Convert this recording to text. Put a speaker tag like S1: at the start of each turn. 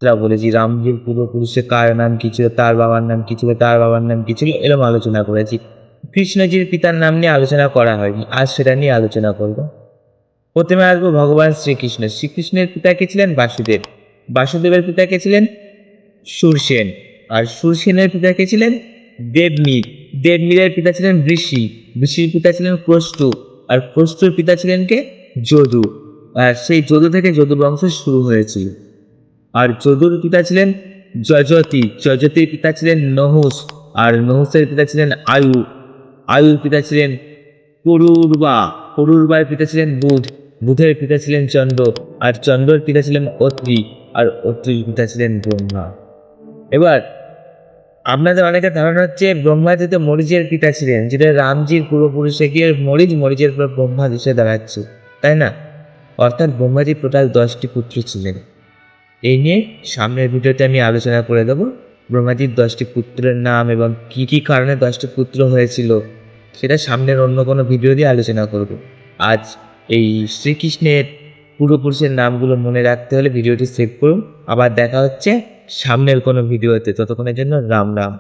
S1: বলেছি রামজির পূর্বপুরুষের কার নাম কি ছিল, তার বাবার নাম কি ছিল, তার বাবার নাম কি ছিল, এরকম আলোচনা করেছি। কৃষ্ণজির পিতার নাম নিয়ে আলোচনা করা হয়নি, আজ সেটা নিয়ে আলোচনা করব। প্রথমে আসবো ভগবান শ্রীকৃষ্ণ। শ্রীকৃষ্ণের পিতা কে ছিলেন? বাসুদেব। বাসুদেবের পিতা কে ছিলেন? সুরসেন। আর সুরসেনের পিতা কে ছিলেন? দেবমীর। দেবমীরের পিতা ছিলেন ঋষি। ঋষির পিতা ছিলেন প্রস্তু। আর প্রস্তুর পিতা ছিলেন কে? যদু। আর সেই যদু থেকে যদু বংশ শুরু হয়েছিল। আর যদুর পিতা ছিলেন যজতি। যজতির পিতা ছিলেন নহুষ। আর নহুষের পিতা ছিলেন আয়ু। আয়ুর পিতা ছিলেন পুরুরবা। পুরুরবার পিতা ছিলেন বুধ। বুধের পিতা ছিলেন চন্দ্র। আর চন্দ্রের পিতা ছিলেন অত্রি। আর অত্রির পিতা ছিলেন ব্রহ্মা। এবার আপনাদের অনেকের ধারণা হচ্ছে ব্রহ্মা যেহেতু মরিচের পিতা ছিলেন, যেটা রামজির পূর্বপুরুষে গিয়ে মরিচ, মরিচের পর ব্রহ্মা এসে দাঁড়াচ্ছে, তাই না? অর্থাৎ ব্রহ্মাজির টোটাল 10টি পুত্র ছিলেন। এই নিয়ে সামনের ভিডিওতে আমি আলোচনা করে দেবো ব্রহ্মাজির 10টি পুত্রের নাম এবং কি কি কারণে 10টি পুত্র হয়েছিল, সেটা সামনের অন্য কোনো ভিডিও দিয়ে আলোচনা করব। আজ এই শ্রীকৃষ্ণের পূর্বপুরুষের নামগুলো মনে রাখতে হলে ভিডিওটি সেভ করুন। আবার দেখা হচ্ছে সামনের কোনো ভিডিওতে। ততক্ষণের জন্য রাম রাম।